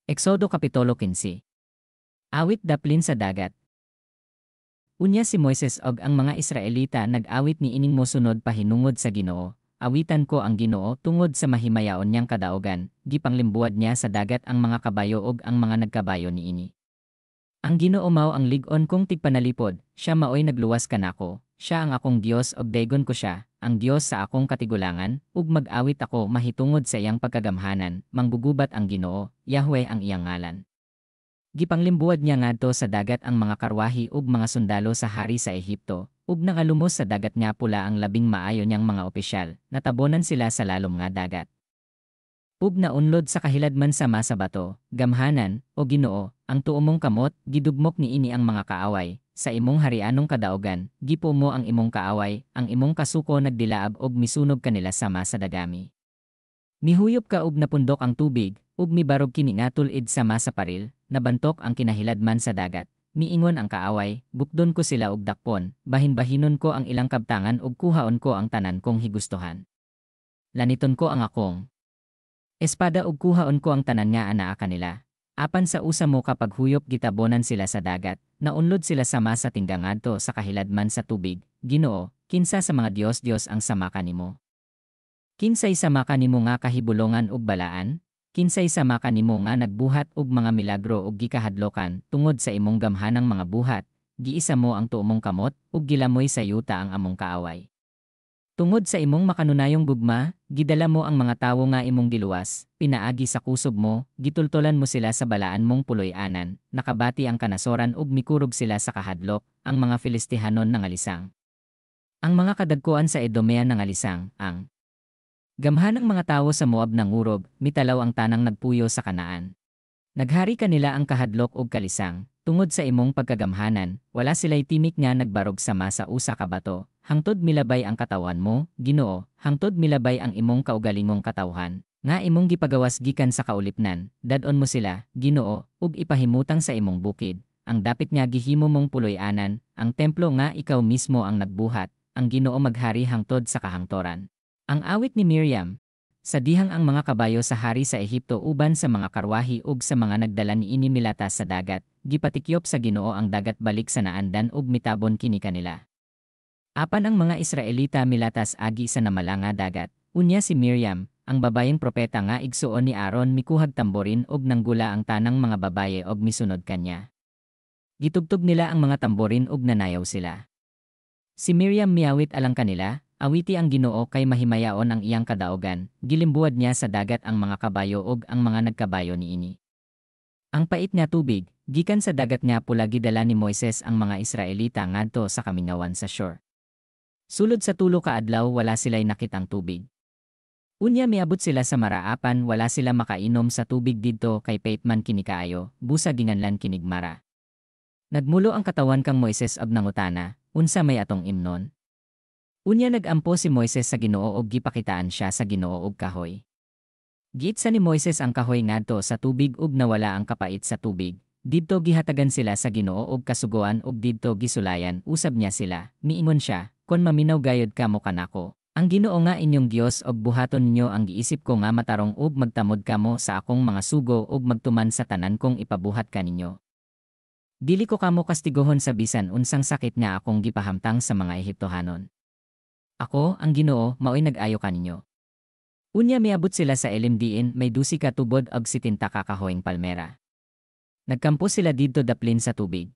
Eksodo Kapitulo 15. Awit daplin sa dagat. Unya si Moises og ang mga Israelita nag-awit ni ining mosunod pahinungod sa Ginoo. Awitan ko ang Ginoo tungod sa mahimayaon niyang kadaogan, gipanglimbuad niya sa dagat ang mga kabayo og ang mga nagkabayo niini. Ang Ginoo mao ang lig-on kong tigpanalipod, siya maoy nagluwas kanako. Siya ang akong Dios og daygon ko siya, ang Dios sa akong katigulangan, ug mag-awit ako mahitungod sa iyang pagkagamhanan, manggugubat ang Ginoo, Yahweh ang iyang ngalan. Gipanglimbuad niya ngadto sa dagat ang mga karwahi ug mga sundalo sa hari sa Ehipto, ug nangalumos sa dagat nga pula ang labing maayo niyang mga opisyal, natabonan sila sa lalom nga dagat. Ug naunlod sa kahiladman sa bato, gamhanan, o Ginoo, ang tuo mong kamot, gidugmok ni ini ang mga kaaway, sa imong harianong kadaogan, gipo mo ang imong kaaway, ang imong kasuko nagdilaab og misunog kanila sama sa dagami. Mihuyop ka ug napundok ang tubig, ug mibarog kini nga tulid sama sa paril, nabantok ang kinahiladman sa dagat. Miingon ang kaaway, bukdon ko sila og dakpon, bahin-bahinon ko ang ilang kabtangan ug kuhaon ko ang tanan kong higustuhan. Laniton ko ang akong espada ug kuhaon ko ang tanan nga anaa kanila. Apan sa usa mo kapag huyop gitabonan sila sa dagat, naunlod sila sama sa tinggangadto sa kahiladman sa tubig. Ginoo, kinsa sa mga Dios ang sama kanimo? Kinsay sama kanimo nga kahibulongan ug balaan? Kinsay sama kanimo nga nagbuhat og mga milagro ug gikahadlokan tungod sa imong gamhanang mga buhat? Giisa mo ang tuomong kamot ug gilamoy sa yuta ang among kaaway. Tungod sa imong makanunayong gugma, gidala mo ang mga tawo nga imong giluwas, pinaagi sa kusob mo, gitultolan mo sila sa balaan mong puloy-anan, nakabati ang kanasoran ug mikurog sila sa kahadlok, ang mga Filistihanon nangalisang. Ang mga kadagkuan sa Edomea nangalisang, ang gamhanang mga tawo sa Moab nangurog, mitalaw ang tanang nagpuyo sa Kanaan. Naghari kanila ang kahadlok ug kalisang, tungod sa imong pagkagamhanan, wala sila'y timik nga nagbarog sama sa usa ka bato. Hangtod milabay ang katawan mo, Ginoo, hangtod milabay ang imong kaugalingong katawhan, nga imong gipagawas gikan sa kaulipnan, dadon mo sila, Ginoo, ug ipahimutang sa imong bukid, ang dapit nga gihimo mong puloy-anan, ang templo nga ikaw mismo ang nagbuhat, ang Ginoo maghari hangtod sa kahangtoran. Ang awit ni Miriam, sa dihang ang mga kabayo sa hari sa Ehipto uban sa mga karwahi ug sa mga nagdala niini milatas sa dagat, gipatikyop sa Ginoo ang dagat balik sa naandan ug mitabon kini kanila. Apan ang mga Israelita milatas agi sa namalanga dagat, unya si Miriam, ang babayeng propeta nga igsuon ni Aaron mikuhag tamborin og nanggula ang tanang mga babaye og misunod kanya. Gitugtog nila ang mga tamborin og nanayaw sila. Si Miriam miawit alang kanila, awiti ang Ginoo kay mahimayaon ang iyang kadaogan, gilimbuad niya sa dagat ang mga kabayo og ang mga nagkabayo niini. Ang pait nga tubig, gikan sa dagat nga pula gidala ni Moises ang mga Israelita ngadto sa kamingawan sa shore. Sulod sa tulo ka adlaw wala sila'y nakitang tubig. Unya miabot sila sa maraapan wala sila makainom sa tubig didto kay paitman kini kaayo, busa ginganlan kinig mara. Nagmulo ang katawan kang Moises og nangutana, unsa may atong imnon? Unya nagampo si Moises sa Ginoo og gipakitaan siya sa Ginoo og kahoy. Giitsa ni Moises ang kahoy ngadto sa tubig ug nawala ang kapait sa tubig. Didto gihatagan sila sa Ginoo og kasugoan ug didto gisulayan, usab niya sila, miingon siya, kon maminaw gayod kamo kanako, ang Ginoo nga inyong Dios og buhaton ninyo ang giisip ko nga matarong ug magtamod kamo sa akong mga sugo ug magtuman sa tanan kong ipabuhat kaninyo. Dili ko kamo kastigohon sa bisan unsang sakit nga akong gipahamtang sa mga Ehiptohanon. Ako, ang Ginoo, maoy nag-ayo kaninyo. Unya miabot sila sa Elim diin may 12 ka tubod og 70 ka kahoyng palmera. Nagkampo sila didto daplin sa tubig.